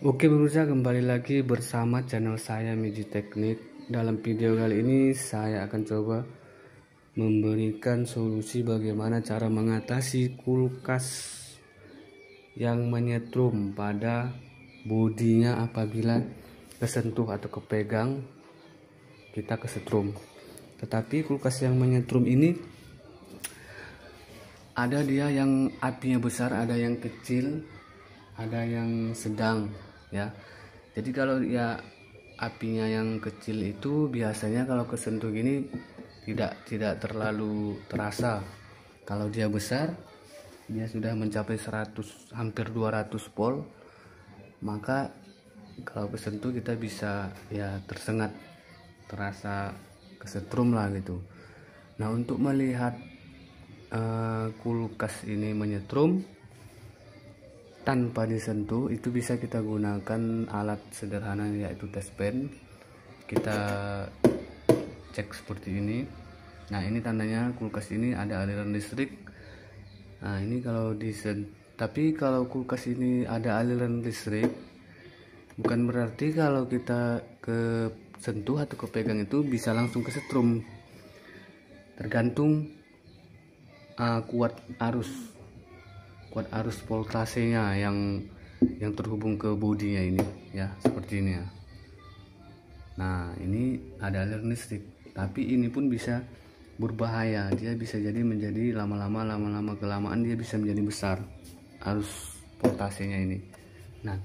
Oke pemirsa, kembali lagi bersama channel saya Miji Teknik. Dalam video kali ini saya akan coba memberikan solusi bagaimana cara mengatasi kulkas yang menyetrum pada bodinya apabila kesentuh atau kepegang kita kesetrum. Tetapi kulkas yang menyetrum ini ada dia yang apinya besar, ada yang kecil, ada yang sedang ya. Jadi kalau ya apinya yang kecil itu biasanya kalau kesentuh gini tidak terlalu terasa. Kalau dia besar, dia sudah mencapai 100 hampir 200 volt, maka kalau kesentuh kita bisa ya tersengat, terasa kesetrum lah gitu. Nah, untuk melihat kulkas ini menyetrum tanpa disentuh, itu bisa kita gunakan alat sederhana yaitu test pen. Kita cek seperti ini. Nah, ini tandanya kulkas ini ada aliran listrik. Nah, ini kalau tapi kalau kulkas ini ada aliran listrik, bukan berarti kalau kita kesentuh atau kepegang itu bisa langsung kesetrum. Tergantung kuat arus voltasenya yang terhubung ke bodinya ini ya, seperti ini ya. Nah, ini ada aliran listrik, tapi ini pun bisa berbahaya. Dia bisa jadi menjadi lama-lama kelamaan dia bisa menjadi besar arus voltasenya ini. Nah,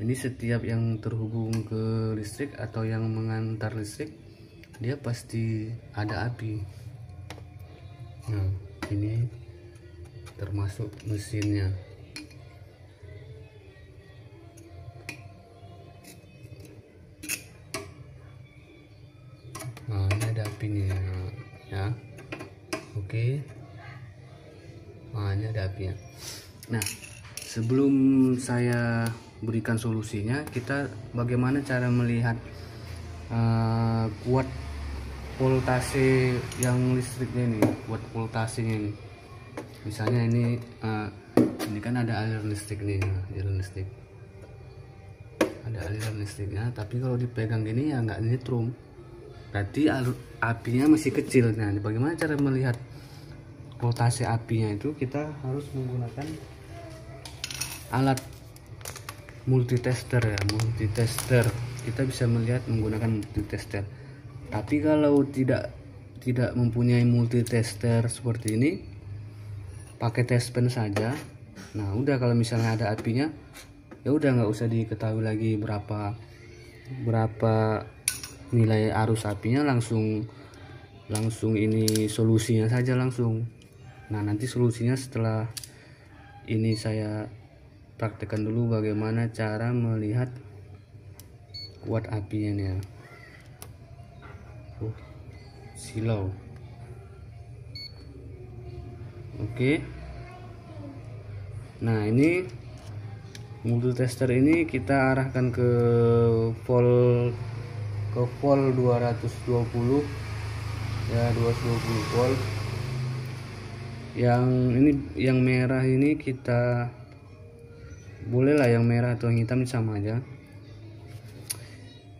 ini setiap yang terhubung ke listrik atau yang mengantar listrik, dia pasti ada api. Nah, ini termasuk mesinnya. Nah, ini ada apinya ya. Oke. Nah, ini ada apinya. Nah, sebelum saya berikan solusinya, kita bagaimana cara melihat kuat voltase yang listriknya ini, kuat voltasenya ini. Misalnya ini kan ada aliran listrik nih, aliran listrik, ada aliran listriknya, tapi kalau dipegang gini ya nggak nyetrum, berarti apinya masih kecil. Nah, bagaimana cara melihat voltase apinya itu? Kita harus menggunakan alat multitester ya, multitester. Kita bisa melihat menggunakan multitester. Tapi kalau tidak mempunyai multitester seperti ini, pakai test pen saja. Nah, udah kalau misalnya ada apinya, ya udah nggak usah diketahui lagi berapa nilai arus apinya, langsung ini solusinya saja langsung. Nah, nanti solusinya setelah ini saya praktekkan dulu bagaimana cara melihat kuat apinya nih ya. Silau. Oke. Nah, ini multitester ini kita arahkan ke volt 220 ya, 220 volt. Yang ini yang merah ini kita bolehlah yang merah atau yang hitam sama aja.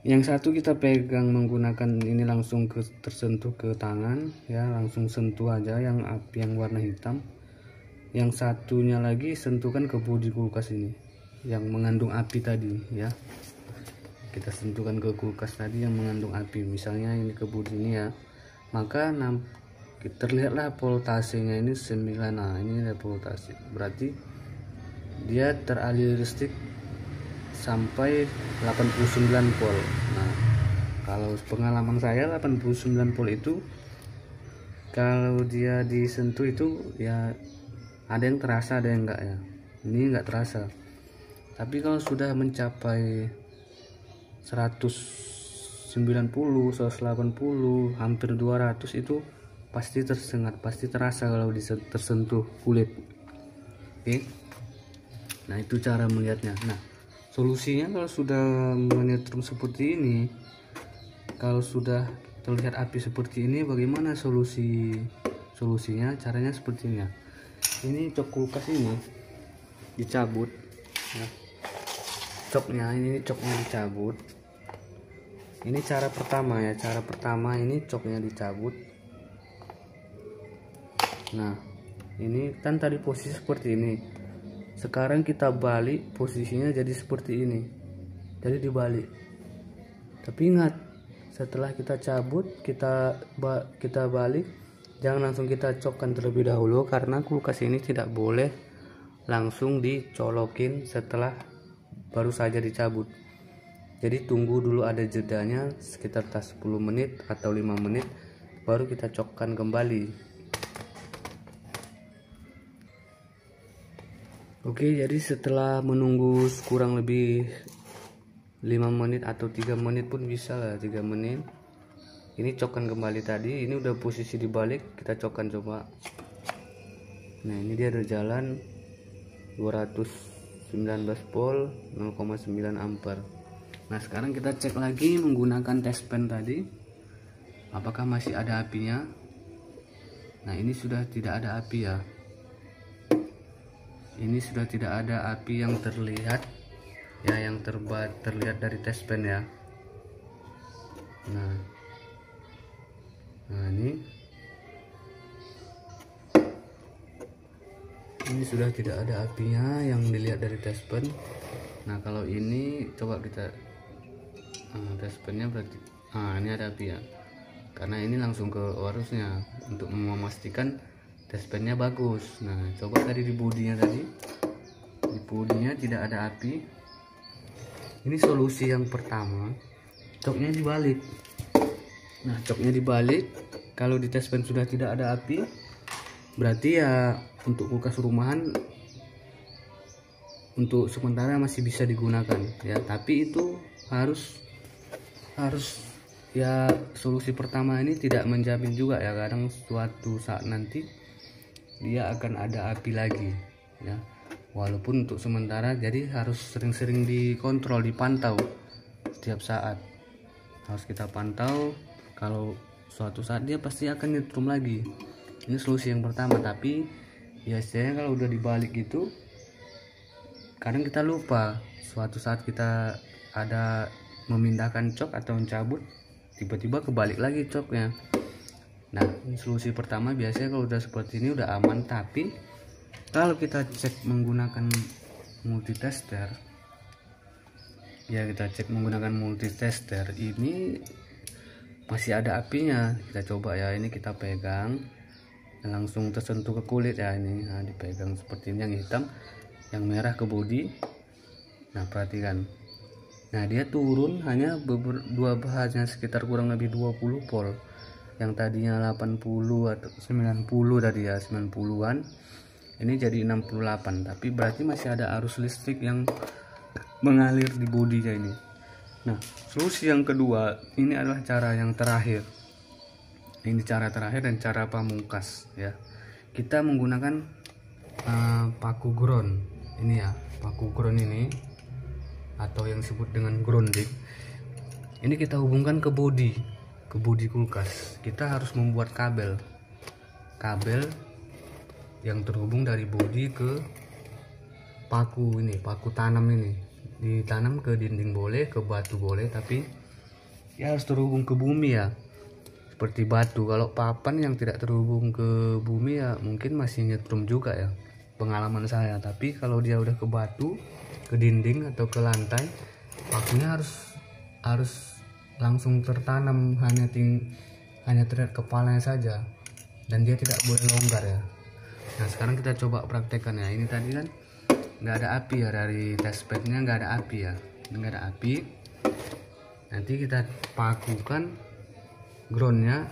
Yang satu kita pegang menggunakan ini langsung tersentuh ke tangan ya, langsung sentuh aja yang api yang warna hitam. Yang satunya lagi sentuhkan ke bodi kulkas ini yang mengandung api tadi ya. Kita sentuhkan ke kulkas tadi yang mengandung api, misalnya ini ke bodi ini ya. Maka terlihatlah voltasenya ini 9. Nah, ini ada voltase, berarti dia teralir listrik sampai 89 volt. Nah, kalau pengalaman saya 89 volt itu kalau dia disentuh itu ya ada yang terasa, ada yang enggak ya. Ini enggak terasa. Tapi kalau sudah mencapai 190, 180, hampir 200 itu pasti tersengat, pasti terasa kalau tersentuh kulit. Oke. Nah, itu cara melihatnya. Nah, solusinya kalau sudah menyetrum seperti ini, kalau sudah terlihat api seperti ini, bagaimana solusinya? Caranya seperti ini ya. Ini cok kulkas ini dicabut ya. coknya, ini coknya dicabut. Ini cara pertama ya, cara pertama ini coknya dicabut. Nah ini kan tadi posisi seperti ini, sekarang kita balik posisinya jadi seperti ini, jadi dibalik. Tapi ingat, setelah kita cabut kita balik, jangan langsung kita cokkan terlebih dahulu, karena kulkas ini tidak boleh langsung dicolokin setelah baru saja dicabut. Jadi tunggu dulu ada jedanya sekitar 10 menit atau 5 menit baru kita cokkan kembali. Oke, jadi setelah menunggu kurang lebih 5 menit atau 3 menit pun bisa lah, 3 menit. Ini cokkan kembali tadi, ini udah posisi dibalik, kita cokkan coba. Nah ini dia ada jalan 219 volt 0,9 ampere. Nah sekarang kita cek lagi menggunakan test pen tadi, apakah masih ada apinya. Nah ini sudah tidak ada api ya, ini sudah tidak ada api yang terlihat ya, yang terlihat dari test pen ya. Nah ini sudah tidak ada apinya yang dilihat dari test pen. Nah kalau ini coba kita test pennya berarti ini ada api ya, karena ini langsung ke arusnya untuk memastikan test pennya bagus. Nah coba tadi di bodinya tidak ada api. Ini solusi yang pertama, coknya dibalik. Nah coknya dibalik, kalau di test pen sudah tidak ada api, berarti ya untuk kulkas rumahan untuk sementara masih bisa digunakan ya. Tapi itu harus ya, solusi pertama ini tidak menjamin juga ya, kadang suatu saat nanti dia akan ada api lagi ya. Walaupun untuk sementara, jadi harus sering-sering dikontrol, dipantau setiap saat, harus kita pantau. Kalau suatu saat dia pasti akan nyetrum lagi. Ini solusi yang pertama. Tapi biasanya kalau udah dibalik gitu, kadang kita lupa, suatu saat kita ada memindahkan cok atau mencabut, tiba-tiba kebalik lagi coknya. Nah solusi pertama biasanya kalau udah seperti ini udah aman. Tapi kalau kita cek menggunakan multitester ya, kita cek menggunakan multitester ini masih ada apinya. Kita coba ya, ini kita pegang langsung tersentuh ke kulit ya, ini dipegang seperti ini, yang hitam, yang merah ke bodi. Nah perhatikan, nah dia turun hanya hanya sekitar kurang lebih 20 volt, yang tadinya 80 atau 90 tadi ya, 90-an, ini jadi 68. Tapi berarti masih ada arus listrik yang mengalir di bodinya ini. Nah solusi yang kedua ini adalah cara yang terakhir. Ini cara terakhir dan cara pamungkas ya. Kita menggunakan paku ground ini ya, paku ground ini atau yang disebut dengan grounding. Ini kita hubungkan ke bodi kulkas. Kita harus membuat kabel yang terhubung dari bodi ke paku ini, paku tanam ini. Ditanam ke dinding boleh, ke batu boleh, tapi ya harus terhubung ke bumi ya, seperti batu. Kalau papan yang tidak terhubung ke bumi ya mungkin masih nyetrum juga ya, pengalaman saya. Tapi kalau dia udah ke batu, ke dinding atau ke lantai, pakunya harus langsung tertanam, hanya terlihat kepalanya saja, dan dia tidak boleh longgar ya. Nah sekarang kita coba praktekkan ya. Ini tadi kan nggak ada api ya, dari test padnya nggak ada api ya, ini nggak ada api. Nanti kita pakukan groundnya,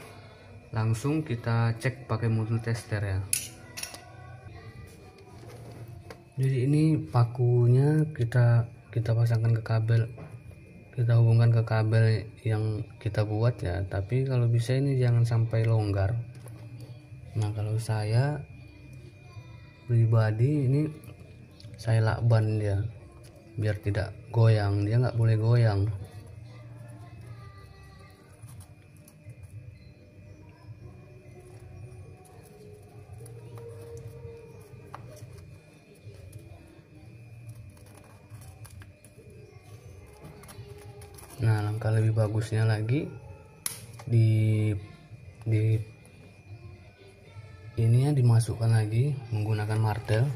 langsung kita cek pakai multitester ya. Jadi ini pakunya kita pasangkan ke kabel, kita hubungkan ke kabel yang kita buat ya. Tapi kalau bisa ini jangan sampai longgar. Nah kalau saya pribadi ini saya lakban dia biar tidak goyang, dia nggak boleh goyang. Nah, langkah lebih bagusnya lagi di ini ya, dimasukkan lagi menggunakan martel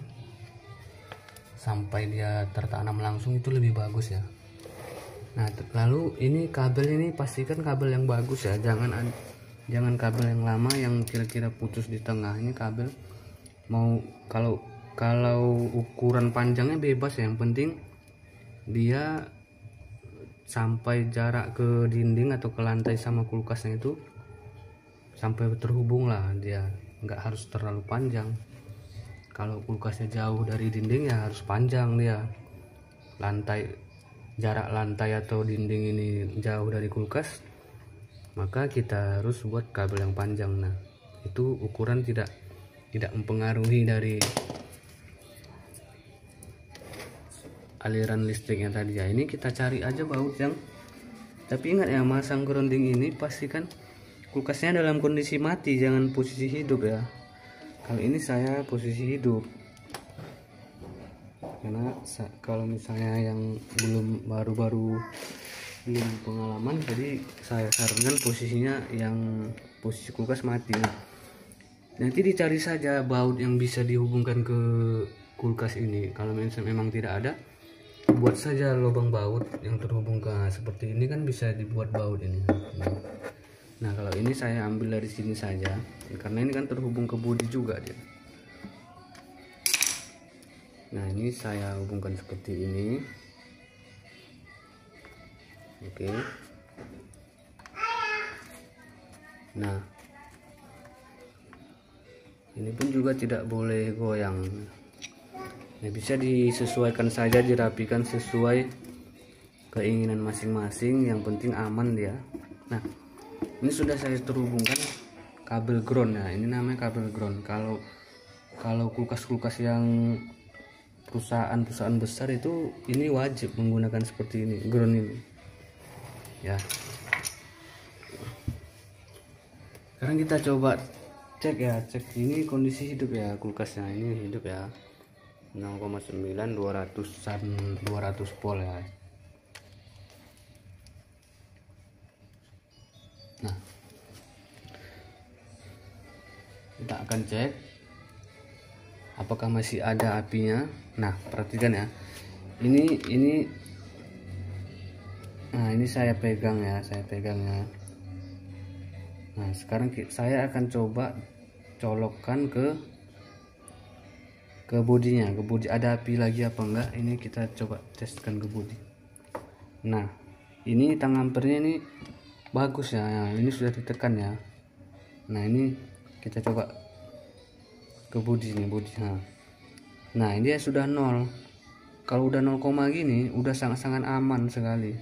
sampai dia tertanam langsung, itu lebih bagus ya. Nah, lalu ini kabel ini pastikan kabel yang bagus ya, jangan kabel yang lama yang kira-kira putus di tengah. Ini kabel mau kalau ukuran panjangnya bebas ya, yang penting dia sampai jarak ke dinding atau ke lantai sama kulkasnya itu sampai terhubung lah, dia nggak harus terlalu panjang. Kalau kulkasnya jauh dari dinding ya harus panjang dia. Jarak lantai atau dinding ini jauh dari kulkas, maka kita harus buat kabel yang panjang. Nah, itu ukuran tidak mempengaruhi dari aliran listriknya tadi ya. Ini kita cari aja baut yang, tapi ingat ya, masang grounding ini pastikan kulkasnya dalam kondisi mati, jangan posisi hidup ya. Kali ini saya posisi hidup, karena kalau misalnya yang baru belum pengalaman, jadi saya sarankan posisinya yang posisi kulkas mati. Nah, nanti dicari saja baut yang bisa dihubungkan ke kulkas ini. Kalau memang tidak ada, buat saja lubang baut yang terhubung ke seperti ini, kan bisa dibuat baut ini. Nah, kalau ini saya ambil dari sini saja, karena ini kan terhubung ke bodi juga dia. Nah, ini saya hubungkan seperti ini. Oke. Nah, ini pun juga tidak boleh goyang. Nah, bisa disesuaikan saja, dirapikan sesuai keinginan masing-masing, yang penting aman dia. Nah, ini sudah saya terhubungkan kabel ground ya, ini namanya kabel ground. Kalau kulkas-kulkas yang perusahaan besar itu ini wajib menggunakan seperti ini, ground ini ya. Sekarang kita coba cek ini kondisi hidup ya, kulkasnya ini hidup ya, 0,9 200 volt ya. Nah, kita akan cek apakah masih ada apinya. Nah, perhatikan ya, ini nah, ini saya pegang ya. Nah, sekarang saya akan coba colokkan ke bodinya, ke bodi ada api lagi apa enggak. Ini kita coba teskan ke bodi. Nah, ini tang ampernya ini bagus ya. Nah, ini sudah ditekan ya. Nah, ini kita coba ke bodi nih, nah ini dia sudah 0. Kalau udah 0, gini udah sangat-sangat aman sekali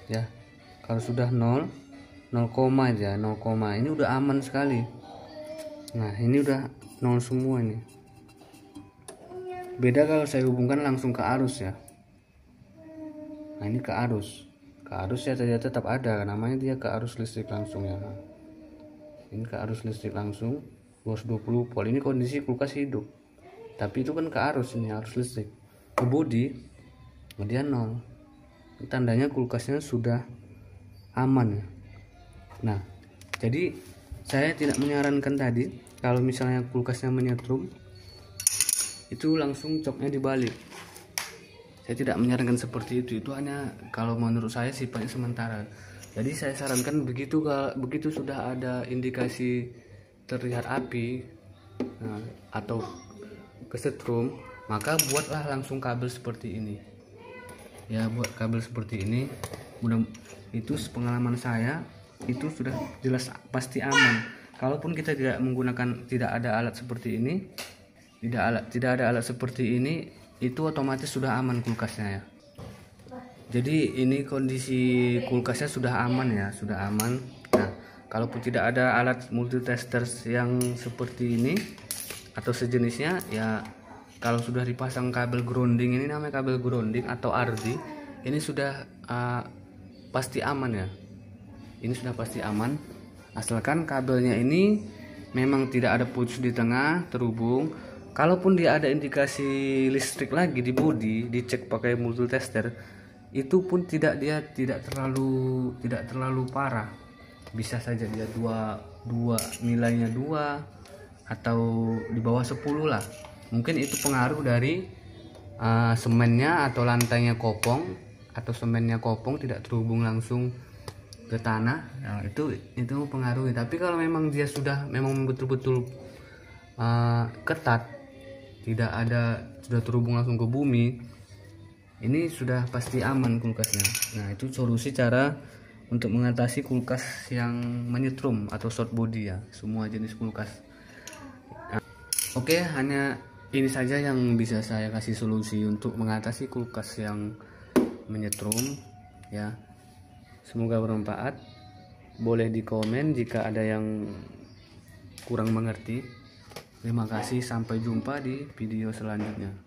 ya. Kalau sudah 0 aja, 0, ini udah aman sekali. Nah, ini udah 0 semua ini. Beda kalau saya hubungkan langsung ke arus ya. Nah, ini ke arus ya, tetap ada namanya, dia ke arus listrik langsung ya. Ini ke arus listrik langsung 220 volt. Ini kondisi kulkas hidup, tapi itu kan ke arus, ini arus listrik ke bodi, kemudian 0. Tandanya kulkasnya sudah aman. Nah, jadi saya tidak menyarankan tadi kalau misalnya kulkasnya menyetrum itu langsung coknya dibalik. Saya tidak menyarankan seperti itu. Itu hanya kalau menurut saya sifatnya sementara. Jadi saya sarankan begitu sudah ada indikasi terlihat api atau kesetrum, maka buatlah langsung kabel seperti ini ya. Buat kabel seperti ini, itu pengalaman saya itu sudah jelas pasti aman. Kalaupun kita tidak ada alat seperti ini, tidak ada alat seperti ini, itu otomatis sudah aman kulkasnya ya. Jadi ini kondisi kulkasnya sudah aman ya, sudah aman. Nah, kalaupun tidak ada alat multitester yang seperti ini atau sejenisnya ya, kalau sudah dipasang kabel grounding, ini namanya kabel grounding atau RD, ini sudah pasti aman ya. Ini sudah pasti aman, asalkan kabelnya ini memang tidak ada putus di tengah, terhubung. Kalaupun dia ada indikasi listrik lagi di bodi, dicek pakai multitester, itu pun tidak terlalu parah. Bisa saja dia nilainya 2 atau di bawah 10 lah. Mungkin itu pengaruh dari semennya atau lantainya kopong, atau semennya kopong tidak terhubung langsung ke tanah. Nah, itu pengaruh. Tapi kalau memang dia memang betul-betul ketat, sudah terhubung langsung ke bumi, ini sudah pasti aman kulkasnya. Nah, itu solusi cara untuk mengatasi kulkas yang menyetrum atau short body ya, semua jenis kulkas. Nah, oke, hanya ini saja yang bisa saya kasih solusi untuk mengatasi kulkas yang menyetrum ya. Semoga bermanfaat. Boleh di komen jika ada yang kurang mengerti. Terima kasih, sampai jumpa di video selanjutnya.